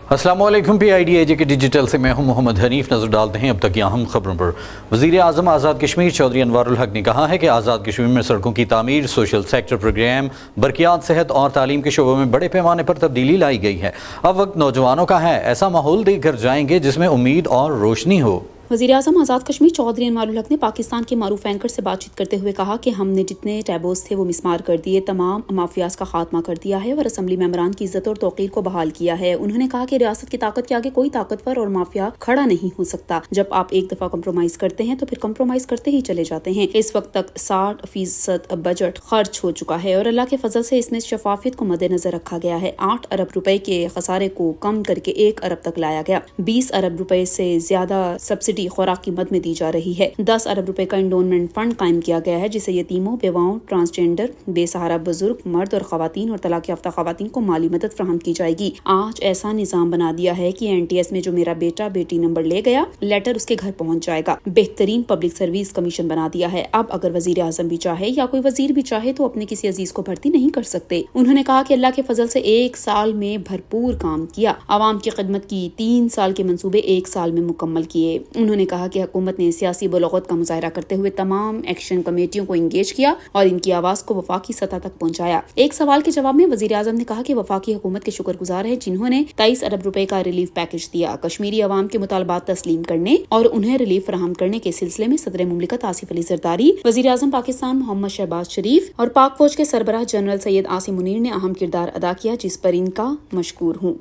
السلام علیکم، PIDAJ کے ڈیجیٹل سے میں ہوں محمد حنیف۔ نظر ڈالتے ہیں اب تک کی اہم خبروں پر۔ وزیر اعظم آزاد کشمیر چودھری انوار الحق نے کہا ہے کہ آزاد کشمیر میں سڑکوں کی تعمیر، سوشل سیکٹر پروگرام، برقیات، صحت اور تعلیم کے شعبوں میں بڑے پیمانے پر تبدیلی لائی گئی ہے۔ اب وقت نوجوانوں کا ہے، ایسا ماحول دے کر جائیں گے جس میں امید اور روشنی ہو۔ وزیر اعظم آزاد کشمیر چودھری انوار الحق نے پاکستان کے معروف اینکر سے بات چیت کرتے ہوئے کہا کہ ہم نے جتنے ٹیبوز تھے وہ مسمار کر دیے، تمام مافیاز کا خاتمہ کر دیا ہے اور اسمبلی ممبران کی عزت اور توقیر کو بحال کیا ہے۔ انہوں نے کہا کہ ریاست کی طاقت کے آگے کوئی طاقتور اور مافیا کھڑا نہیں ہو سکتا۔ جب آپ ایک دفعہ کمپرومائز کرتے ہیں تو پھر کمپرومائز کرتے ہی چلے جاتے ہیں۔ اس وقت تک 60% بجٹ خرچ ہو چکا ہے اور اللہ کے فضل سے اس میں شفافیت کو مد نظر رکھا گیا ہے۔ 8 ارب روپے کے خسارے کو کم کر کے 1 ارب تک لایا گیا۔ 20 ارب روپے سے زیادہ سبسڈی خوراک کی مد میں دی جا رہی ہے۔ 10 ارب روپے کا انڈونمنٹ فنڈ قائم کیا گیا ہے جسے یتیموں، بیواؤں، ٹرانسجینڈر، بے سہارا بزرگ، مرد اور خواتین اور طلاق یافتہ خواتین کو مالی مدد فراہم کی جائے گی۔ آج ایسا نظام بنا دیا ہے کہ NTS میں جو میرا بیٹا بیٹی نمبر لے گیا، لیٹر اس کے گھر پہنچ جائے گا۔ بہترین پبلک سروس کمیشن بنا دیا ہے۔ اب اگر وزیر اعظم بھی چاہے یا کوئی وزیر بھی چاہے تو اپنے کسی عزیز کو بھرتی نہیں کر سکتے۔ انہوں نے کہا کہ اللہ کے فضل سے 1 سال میں بھرپور کام کیا، عوام کی خدمت کی، 3 سال کے منصوبے 1 سال میں مکمل کیے۔ انہوں نے کہا کہ حکومت نے سیاسی بلوغت کا مظاہرہ کرتے ہوئے تمام ایکشن کمیٹیوں کو انگیج کیا اور ان کی آواز کو وفاقی سطح تک پہنچایا۔ ایک سوال کے جواب میں وزیر اعظم نے کہا کہ وفاقی حکومت کے شکر گزار ہے جنہوں نے 23 ارب روپے کا ریلیف پیکج دیا۔ کشمیری عوام کے مطالبات تسلیم کرنے اور انہیں ریلیف فراہم کرنے کے سلسلے میں صدر مملکت آصف علی زرداری، وزیر اعظم پاکستان محمد شہباز شریف اور پاک فوج کے سربراہ جنرل سید عاصم منیر نے اہم کردار ادا کیا، جس پر ان کا مشکور ہوں۔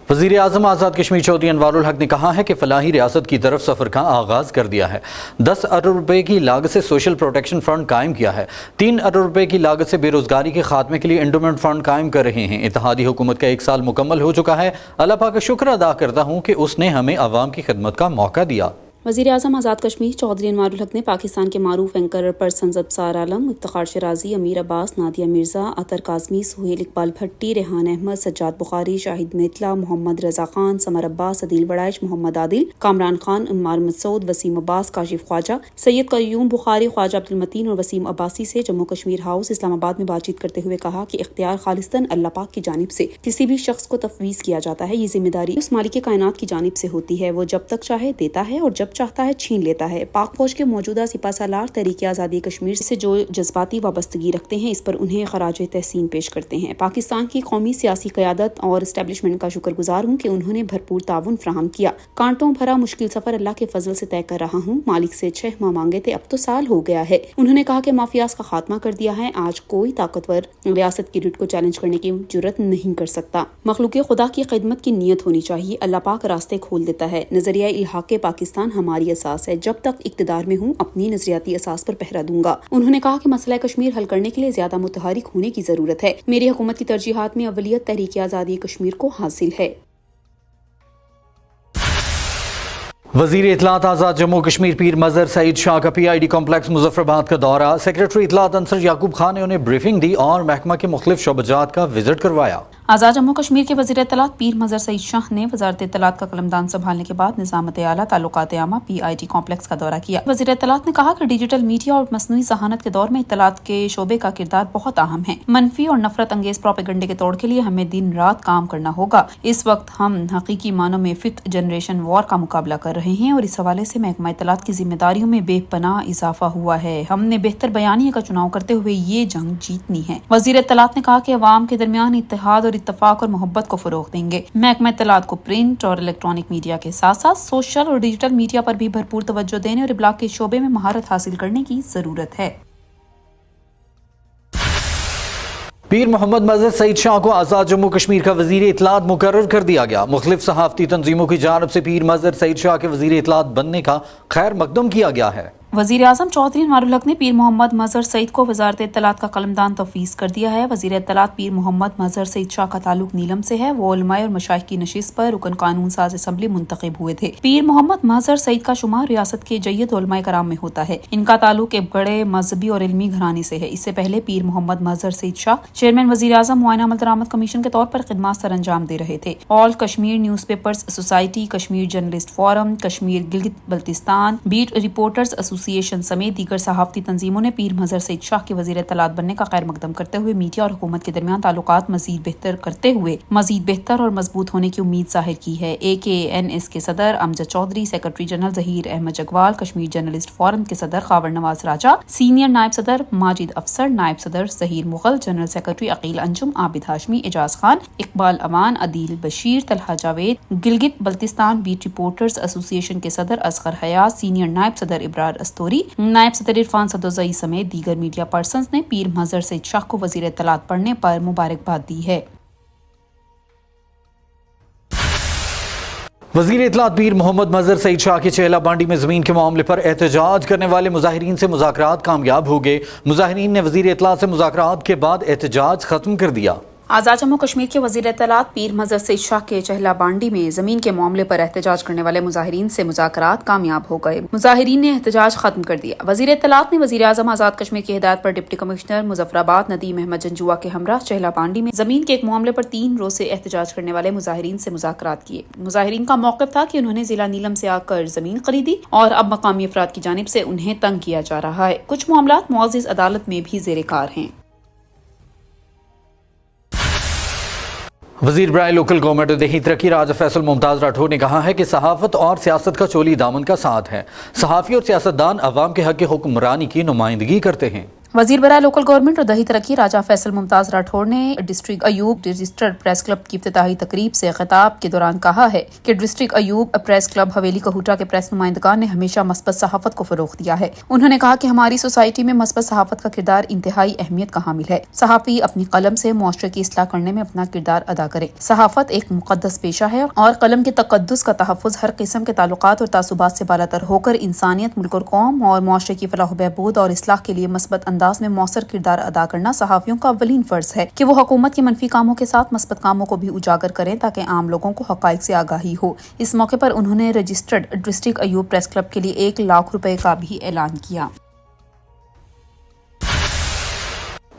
وزیر اعظم آزاد کشمیر چودھری انوار الحق نے کہا ہے کہ فلاحی ریاست کی طرف سفر کا آغاز کر دیا ہے۔ 10 ارب روپے کی لاگت سے سوشل پروٹیکشن فنڈ قائم کیا ہے۔ 3 ارب روپے کی لاگت سے بے روزگاری کے خاتمے کے لیے انڈومنٹ فنڈ قائم کر رہے ہیں۔ اتحادی حکومت کا 1 سال مکمل ہو چکا ہے۔ اللہ پاک کا شکر ادا کرتا ہوں کہ اس نے ہمیں عوام کی خدمت کا موقع دیا۔ وزیر اعظم آزاد کشمیر چودھری انوار الحق نے پاکستان کے معروف اینکر پرسنز ابصار عالم، افتخار شرازی، امیر عباس، نادیہ مرزا، اطہر کاظمی، سہیل اقبال بھٹی، ریحان احمد، سجاد بخاری، شاہد متلا، محمد رضا خان، سمر عباس، عدیل بڑائش، محمد عادل، کامران خان، عمار مسعود، وسیم عباس، کاشف خواجہ، سید قیوم بخاری، خواجہ عبدالمتین اور وسیم عباسی سے جموں کشمیر ہاؤس اسلام آباد میں بات چیت کرتے ہوئے کہا کہ اختیار خالصتاً اللہ پاک کی جانب سے کسی بھی شخص کو تفویض کیا جاتا ہے۔ یہ ذمہ داری اس مالک کائنات کی جانب سے ہوتی ہے، وہ جب تک چاہے دیتا ہے اور جب چاہتا ہے چھین لیتا ہے۔ پاک فوج کے موجودہ سپہ سالار تحریک آزادی کشمیر سے جو جذباتی وابستگی رکھتے ہیں، اس پر انہیں خراج تحسین پیش کرتے ہیں۔ پاکستان کی قومی سیاسی قیادت اور اسٹیبلشمنٹ کا شکر گزار ہوں کہ انہوں نے بھرپور تعاون فراہم کیا۔ کانٹوں بھرا مشکل سفر اللہ کے فضل سے طے کر رہا ہوں۔ مالک سے 6 ماہ مانگے تھے، اب تو سال ہو گیا ہے۔ انہوں نے کہا کہ مافیاز کا خاتمہ کر دیا ہے۔ آج کوئی طاقتور ریاست کی ریٹ کو چیلنج کرنے کی جرت نہیں کر سکتا۔ مخلوق خدا کی خدمت کی نیت ہونی چاہیے۔ اللہ پاک راستے کھول دیتا ہے۔ نظریہ الحاق پاکستان ہماری اساس ہے۔ جب تک اقتدار میں ہوں اپنی نظریاتی اساس پر پہرا دوں گا۔ انہوں نے کہا کہ مسئلہ کشمیر حل کرنے کے لیے زیادہ متحرک ہونے کی ضرورت ہے۔ میری حکومت کی ترجیحات میں اولیت تحریک آزادی کشمیر کو حاصل ہے۔ وزیر اطلاعات آزاد جموں کشمیر پیر مظہر سعید شاہ کا PID کمپلیکس مظفر آباد کا دورہ۔ سیکریٹری اطلاعات انصر یعقوب خان نے انہیں بریفنگ دی اور محکمہ کے مختلف شعبجات کا وزٹ کروایا۔ آزاد جموں کشمیر کے وزیر اطلاعات پیر مظہر سعید شاہ نے وزارت اطلاعات کا قلمدان سنبھالنے کے بعد نظامت اعلیٰ تعلقات عامہ PID کمپلیکس کا دورہ کیا۔ وزیر اطلاعات نے کہا کہ ڈیجیٹل میڈیا اور مصنوعی ذہانت کے دور میں اطلاعات کے شعبے کا کردار بہت اہم ہے۔ منفی اور نفرت انگیز پروپیگنڈے کے توڑ کے لیے ہمیں دن رات کام کرنا ہوگا۔ اس وقت ہم حقیقی معنوں میں 5th جنریشن وار کا مقابلہ کر رہے ہیں اور اس حوالے سے محکمہ اطلاعات کی ذمہ داریوں میں بے پناہ اضافہ ہوا ہے۔ ہم نے بہتر بیانیے کا چناؤ کرتے ہوئے یہ جنگ جیتنی ہے۔ وزیر اطلاعات نے کہا کہ عوام کے درمیان اتحاد اور اتفاق اور محبت کو فروغ دیں گے۔ محکمہ اطلاعات کو پرنٹ اور الیکٹرانک میڈیا کے ساتھ ساتھ سوشل اور ڈیجیٹل میڈیا پر بھی بھرپور توجہ دینے اور ابلاغ کے شعبے میں مہارت حاصل کرنے کی ضرورت ہے۔ پیر محمد مظہر سعید شاہ کو آزاد جموں کشمیر کا وزیر اطلاعات مقرر کر دیا گیا۔ مختلف صحافتی تنظیموں کی جانب سے پیر مظہر سعید شاہ کے وزیر اطلاعات بننے کا خیر مقدم کیا گیا ہے۔ वज़ीर आज़म चौधरी अनवारुल हक ने पीर मोहम्मद मजहर सईद को वजारत इत्तलात का कलमदान तफवीज़ कर दिया है। वज़ीर इत्तलात पीर मोहम्मद मजहर सईद शाह का ताल्लुक नीलम से है। वो उलमाए और मशाइख की नशिस्त पर रुकन कानून साज असम्बली मुंतखब हुए थे। पीर मोहम्मद मजहर सईद का शुमार रियासत के जय्यद उलमाए कराम में होता है। इनका ताल्लुक एक बड़े मजहबी और इल्मी घराने से है। इससे पहले पीर मोहम्मद मजहर सईद शाह चेयरमैन वज़ीर आज़म मुआयना अमल दरामद कमीशन के तौर पर खिदमात सर अंजाम दे रहे थे। All Kashmir newspapers society, Kashmir journalist forum, Kashmir Gilgit Baltistan beat reporters association समेत दीगर सहाफती तंजीमों ने पीर मजहर सईद शाह के वज़ीर इत्तलात बनने का खैर मकदम करते हुए मीडिया और हुकूमत के दरमियान ताल्लुकात मजीद बेहतर करते हुए मजीद बेहतर और मजबूत होने की उम्मीद जाहिर की है। AKNS के सदर Amjad Chaudhry, secretary general Zaheer Ahmed Jagwal, Kashmir journalist forum के सदर खावर नवाज राजा, सीनियर नायब सदर माजिद अफसर, नायब सदर Zaheer Mughal, general secretary Aqeel Anjum, Abid Hashmi, Ejaz Khan, Iqbal Aman, Adeel Bashir, Talha Javed, Gilgit Baltistan beat reporters association के सदर असगर हयात, सीनियर नायब सदर इब्रार अस्तोरी, नायब सदर इरफान सदोजई समेत दीगर मीडिया पर्सन्स ने पीर मजहर सईद शाह को वज़ीर इत्तलात पढ़ने पर मुबारकबाद दी है। वज़ीर इत्तलात पीर मोहम्मद मजहर सईद शाह की चेला बांडी में ज़मीन के मामले पर एहतजाज करने वाले मुजाहिरीन से मुज़ाकरात कामयाब हो गए। मुजाहिरीन ने वज़ीर इत्तलात से मुज़ाकरात के बाद एहतजाज खत्म कर दिया। आज़ाद जम्मू कश्मीर के वज़ीर इत्तलात पीर मजहर सईद शाह के चहला बांडी में ज़मीन के मामले पर एहतजाज करने वाले मुजाहिरीन से मुज़ाकरात कामयाब हो गए। मुजाहिरीन ने एहतजाज खत्म कर दिया। वज़ीर इत्तलात ने वज़ीर आज़म आज़ाद कश्मीर की हिदायत पर डिप्टी कमिश्नर मुजफ्फराबाद नदीम अहमद जंजुआ के हमरा चहला बांडी में ज़मीन के एक मामले पर 3 रोज़ से एहतजाज करने वाले मुजाहिरीन से मुज़ाकरात किए। मुजाहिरीन का मौक़िफ़ था कि उन्होंने जिला नीलम से आकर ज़मीन खरीदी और अब मकामी अफराद की जानिब से उन्हें तंग किया जा रहा है। कुछ मामलात मुअज़्ज़ज़ अदालत में भी ज़ेर कार हैं। वज़ीर बराए लोकल गवर्नमेंट और देही तरक्की राजा फैसल मुमताज़ राठौर ने कहा है कि सहाफ़त और सियासत का चोली दामन का साथ है। सहाफ़ी और सियासतदान अवाम के हक़ हुक्मरानी की नुमाइंदगी करते हैं। वज़ीर बराए लोकल गवर्नमेंट और दही तरक्की राजा फैसल मुमताज़ राठौर ने district Ayub registered press club की इफ्तिताही तकरीब से खिताब के दौरान कहा है कि डिस्ट्रिक्ट अयूब प्रेस क्लब हवेली कहूटा के प्रेस नुमाइंदगान ने हमेशा मस्बत सहाफ़त को फ़रोग़ दिया है। उन्होंने कहा कि हमारी सोसाइटी में मस्बत सहाफ़त का किरदार इंतहाई अहमियत का हामिल है। सहाफ़ी अपनी कलम से मुआशरे की इस्लाह करने में अपना किरदार अदा करे। सहाफ़त एक मुक़द्दस पेशा है और कलम के तक़द्दुस का तहफ़्फ़ुज़ हर किस्म के ताल्लुकात और तासुबात से बालातर होकर इंसानियत, मुल्क और कौम और मुआशरे की फलाह बहबूद और इस्लाह के लिए मस्बत अंदाज में मौसर किरदार अदा करना सहाफ़ियों का अव्वलीन फ़र्ज़ है कि वो हुकूमत के मनफी कामों के साथ मस्बत कामों को भी उजागर करें ताकि आम लोगों को हक़ाइक़ से आगाही हो। इस मौके पर उन्होंने registered district Ayub press club के लिए 1 लाख रुपए का भी ऐलान किया।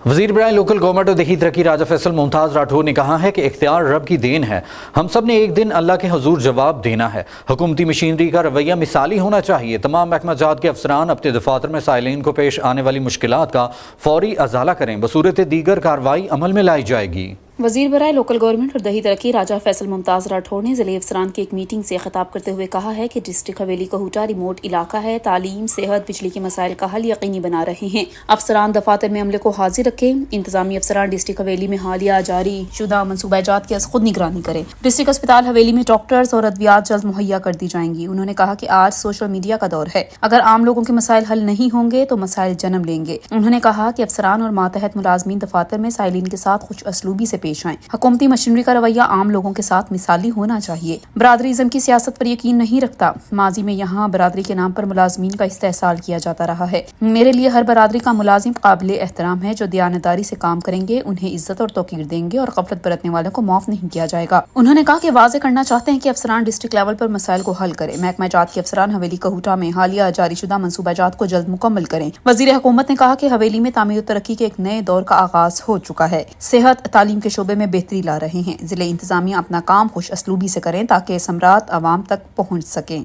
वज़ीर बराए लोकल गवर्नमेंट और देही तरक्की राजा फैसल मुमताज़ राठौर ने कहा है कि इख्तियार रब की देन है। हम सब ने एक दिन अल्लाह के हुजूर जवाब देना है। हुकूमती मशीनरी का रवैया मिसाली होना चाहिए। तमाम महकमा जात के अफसरान अपने दफातर में साइलिन को पेश आने वाली मुश्किलात का फौरी अजाला करें। बसूरत दीगर कार्रवाई अमल में लाई जाएगी। वज़ीर बराए लोकल गवर्नमेंट और दही तरक्की राजा फैसल मुमताज़ राठौर ने ज़िले अफसरान की एक मीटिंग से खिताब करते हुए कहा है कि डिस्ट्रिक्ट हवेली कहूटा रिमोट इलाका है। तालीम, सेहत, बिजली के मसाइल का हल यकीनी बना रहे हैं। अफसरान दफातर में अमले को हाजिर रखें। इंतजामी अफसरान डिस्ट्रिक्ट हवेली में हालिया जारी शुदा मनसूबाजात की खुद निगरानी करें। डिस्ट्रिक्ट अस्पताल हवेली में डॉक्टर्स और अद्वियात जल्द मुहैया कर दी जाएंगी। उन्होंने कहा कि आज सोशल मीडिया का दौर है। अगर आम लोगों के मसाइल हल नहीं होंगे तो मसाइल जन्म लेंगे। उन्होंने कहा कि अफसरान और मातहत मुलाजमीन दफातर में साइलिन के साथ खुश असलूबी से पेश आएं। हुकूमती मशीनरी का रवैया आम लोगों के साथ मिसाली होना चाहिए। बरादरीज़म की सियासत पर यकीन नहीं रखता। माजी में यहाँ बरादरी के नाम पर मुलाजमीन का इस्तेहसाल किया जाता रहा है। मेरे लिए हर बरादरी का मुलाजिम काबिल एहतराम है। जो दियानतदारी से काम करेंगे उन्हें इज्जत और तौकीर देंगे और गफलत बरतने वालों को माफ नहीं किया जाएगा। उन्होंने कहा कि वाज़े करना चाहते हैं कि अफसरान डिस्ट्रिक्ट लेवल पर मसाइल को हल करें। महकमा जात के अफसरान हवेली कहूटा में हालिया जारी शुदा मनसूबाजात को जल्द मुकम्मल करें। वज़ीर हुकूमत ने कहा कि हवेली में तामीर तरक्की के एक नए दौर का आगाज हो चुका है। सेहत, तालीम के शोबे में बेहतरी ला रहे हैं। जिले इंतजामिया अपना काम खुश असलूबी से करें ताकि समरात आवाम तक पहुंच सकें।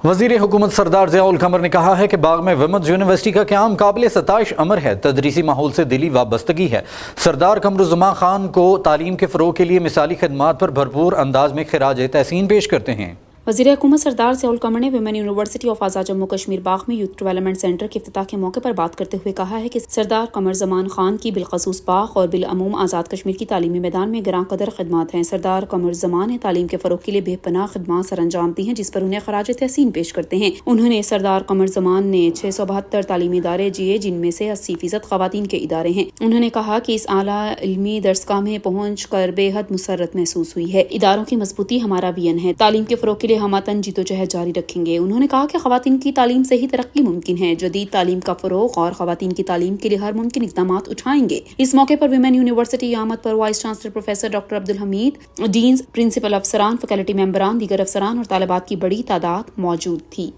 वज़ीर हुकूमत सरदार ज़ियाउल क़मर ने कहा है कि बाग में विमेंस यूनिवर्सिटी का क़याम काबिल सताइश अमर है। तदरीसी माहौल से दिली वाबस्तगी है। सरदार कमरुज़्ज़मान खान को तालीम के फ़रोग़ के लिए मिसाली खिदमात पर भरपूर अंदाज में खिराज तहसीन पेश करते हैं। वज़ीर हुकूमत सरदार ज़ियाउल क़मर ने विमेन यूनिवर्सिटी ऑफ आज़ाद जम्मू कश्मीर बाग में यूथ डेवलपमेंट सेंटर के इफ्तिताह के मौके पर बात करते हुए कहा है कि सरदार कमरुज़्ज़मान खान की बिलखसूस बाग और बिलअमूम आज़ाद कश्मीर की तालीमी मैदान में गिरां कदर खिदमात हैं। सरदार कमरुज़्ज़मान ने तालीम के फ़रोग़ के लिए बेपनाह खिदमात सर अंजाम दी हैं, जिस पर उन्हें खराज तहसीन पेश करते हैं। उन्होंने सरदार कमरुज़्ज़मान ने 672 तालीमी इदारे जिए, जिनमें से 80% ख़वातीन के इदारे हैं। उन्होंने कहा कि इस आला इल्मी दरसगाह में पहुँच कर बेहद मुसर्रत महसूस हुई है। इदारों की मजबूती हमारा विजन है। तालीम के फ़रोग़ के लिए हम वतन जीतोजहद जारी रखेंगे। उन्होंने कहा कि ख़वातीन की तालीम से ही तरक्की मुमकिन है। जदीद तालीम का फ़रोग़ और ख़वातीन की तालीम के लिए हर मुमकिन इक़दामात उठाएंगे। इस मौके पर विमेन यूनिवर्सिटी यामत पर vice chancellor professor doctor Abdul Hameed, deans, principal अफसरान, फैकल्टी मेंबरान, दीगर अफसरान और तालिबात की बड़ी तादाद मौजूद थी।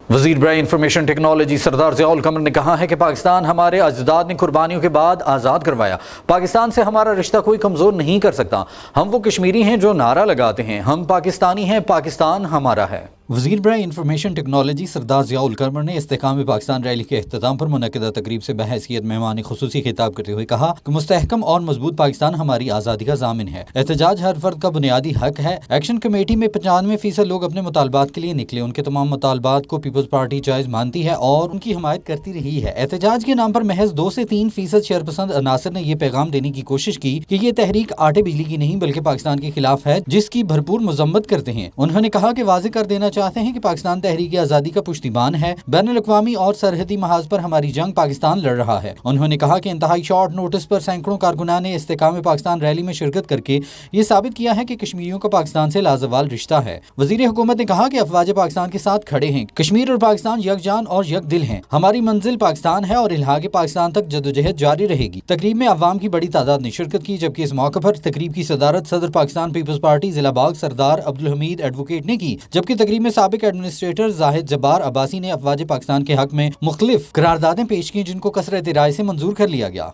वज़ीर बराए इंफॉर्मेशन टेक्नोलॉजी सरदार ज़ियाउल कमर ने कहा है कि पाकिस्तान हमारे अजदाद ने कुर्बानियों के बाद आज़ाद करवाया। पाकिस्तान से हमारा रिश्ता कोई कमज़ोर नहीं कर सकता। हम वो कश्मीरी हैं जो नारा लगाते हैं, हम पाकिस्तानी हैं, पाकिस्तान हमारा है। वज़ीर बराए इंफॉर्मेशन टेक्नोलॉजी सरदार ज़ियाउल कमर ने इस्तेकाम पाकिस्तान रैली के अख्तिताम पर मुनक़िदा तकरीब से बहैसियत मेहमान ख़ुसूसी खिताब करते हुए कहा कि मुस्तहकम और मजबूत पाकिस्तान हमारी आज़ादी का ज़ामिन है। एहतजाज हर फर्द का बुनियादी हक है। एक्शन कमेटी में 95% लोग अपने मुतालबात के लिए निकले। उनके तमाम मुतालबात को पीपल्स पार्टी जायज़ मानती है और उनकी हिमायत करती रही है। एहतजाज के नाम पर महज 2 से 3% शरपसंद अनासर ने यह पैगाम देने की कोशिश की कि ये तहरीक आटे बिजली की नहीं बल्कि पाकिस्तान के खिलाफ है, जिसकी भरपूर मजम्मत करते हैं। उन्होंने कहा कि वाज़ेह कर देना चाहते हैं कि पाकिस्तान तहरीक आज़ादी का पुश्तिबान है। बैनुल-अक़वामी और सरहदी महाज पर हमारी जंग पाकिस्तान लड़ रहा है। उन्होंने कहा कि इंतहाई शॉर्ट नोटिस पर सैकड़ों कारकुनान ने इस्तेकाम पाकिस्तान रैली में शिरकत करके ये साबित किया है कि कश्मीरियों का पाकिस्तान से लाजवाल रिश्ता है। वज़ीर हुकूमत ने कहा कि अफवाज पाकिस्तान के साथ खड़े हैं। कश्मीर और पाकिस्तान यकजान और यकदिल हैं। हमारी मंजिल पाकिस्तान है और इल्हाक़ पाकिस्तान तक जदोजहद जारी रहेगी। तकरीब में अवाम की बड़ी तादाद ने शिरकत की, जबकि इस मौके पर तकरीब की सदारत सदर पाकिस्तान पीपल्स पार्टी जिला बाग सरदार अब्दुल हमीद एडवोकेट ने की, जबकि तकरीब में साबिक एडमिनिस्ट्रेटर जाहिद जब्बार अब्बासी ने अफवाज पाकिस्तान के हक में मुख्तलिफ करारदादें पेश की, जिनको कसरत राय से मंजूर कर लिया गया।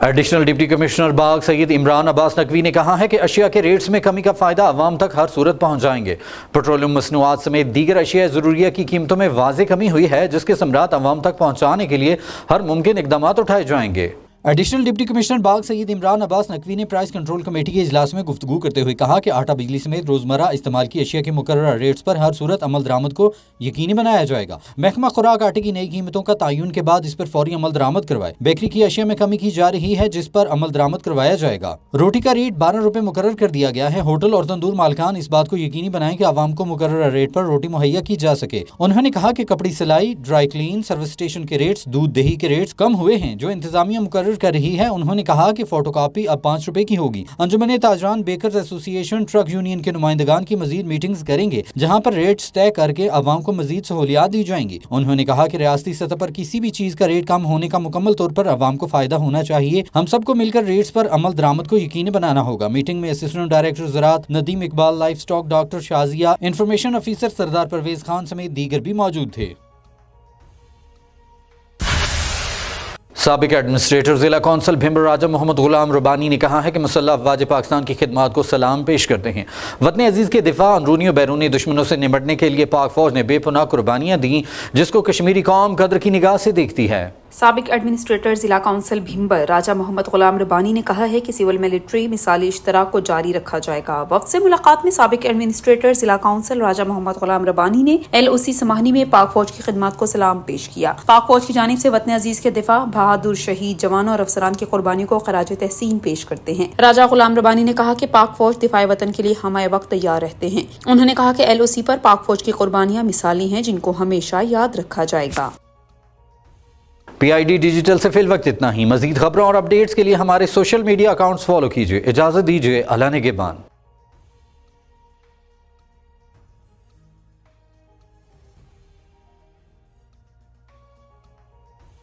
एडिशनल डिप्टी कमिश्नर बाग सैयद इमरान अब्बास नकवी ने कहा है कि अशिया के रेट्स में कमी का फायदा अवाम तक हर सूरत पहुंच जाएंगे। पेट्रोलियम मसनूआत समेत दीगर अशिया ज़रूरिया की कीमतों में वाज़ेह कमी हुई है, जिसके समरात अवाम तक पहुंचाने के लिए हर मुमकिन इक़दामात उठाए जाएंगे। एडिशनल डिप्टी कमिश्नर बाग सैयद इमरान अब्बास नकवी ने प्राइस कंट्रोल कमेटी के इजलास में गुफ्तगू करते हुए कहा कि आटा बिजली समेत रोजमर्रा इस्तेमाल की अशिया के मुकर्ररा रेट्स पर हर सूरत अमल दरामद को यकीनी बनाया जाएगा। महकमा खुराक आटे की नई कीमतों का तयन के बाद इस पर फौरी अमल दरामद करवाए। बेकरी की अशिया में कमी की जा रही है, जिस पर अमल दरामद करवाया जाएगा। रोटी का रेट 12 रुपए मुकर्रर कर दिया गया है। होटल और तंदूर मालकान इस बात को यकीनी बनाएं कि आवाम को मुकर्ररा रेट पर रोटी मुहैया की जा सके। उन्होंने कहा कि कपड़ी सिलाई, ड्राई क्लीन, सर्विस स्टेशन के रेट्स, दूध दही के रेट्स कम हुए हैं जो इंतजामिया मुकर्रर कर रही है। उन्होंने कहा कि फोटोकॉपी अब 5 रुपए की होगी। अंजुमन ताजरान बेकर्स एसोसिएशन ट्रक यूनियन के नुमाइंदगान की मजीद मीटिंग्स करेंगे, जहां पर रेट्स तय करके आवाम को मजीद सहूलियात दी जाएंगी। उन्होंने कहा कि रियासती सतह पर किसी भी चीज का रेट कम होने का मुकम्मल तौर पर आवाम को फायदा होना चाहिए। हम सबको मिलकर रेट्स पर अमल दरामद को यकीनी बनाना होगा। मीटिंग में असिस्टेंट डायरेक्टर ज़राअत Nadeem Iqbal, life stock doctor Shazia, information officer Sardar Parvez Khan समेत दीगर भी मौजूद थे। साबिक एडमिनिस्ट्रेटर जिला कौंसल भिंबर राजा मोहम्मद गुलाम रबानी ने कहा है कि मुसल्लह अफवाज पाकिस्तान की खिदमात को सलाम पेश करते हैं। वतन अजीज के दिफा, अंदरूनी और बैरूनी दुश्मनों से निपटने के लिए पाक फौज ने बेपनाह कुर्बानियां दी, जिसको कश्मीरी कौम कदर की निगाह से देखती है। साबिक एडमिनिस्ट्रेटर जिला काउंसिल भिंबर राजा मोहम्मद गुलाम रबानी ने कहा है कि सिविल मिलिट्री मिसाली इश्तराक को जारी रखा जाएगा। वक्त से मुलाकात में साबिक एडमिनिस्ट्रेटर जिला काउंसिल राजा मोहम्मद गुलाम रबानी ने LOC समाहनी में पाक फौज की खिदमत को सलाम पेश किया। पाक फौज की जानिब से वतन अजीज के दिफा, बहादुर शहीद जवानों और अफसरान की कुर्बानियों को खराज तहसीन पेश करते हैं। राजा गुलाम रबानी ने कहा कि पाक फौज दिफाए वतन के लिए हमारे वक्त तैयार रहते हैं। उन्होंने कहा कि LOC पर पाक फौज की कुर्बानियां मिसाली हैं, जिनको हमेशा याद रखा जाएगा। PID डिजिटल से फिल वक्त इतना ही। मजीद खबरों और अपडेट्स के लिए हमारे सोशल मीडिया अकाउंट्स फॉलो कीजिए। इजाजत दीजिए। अल्लाह निगहबान।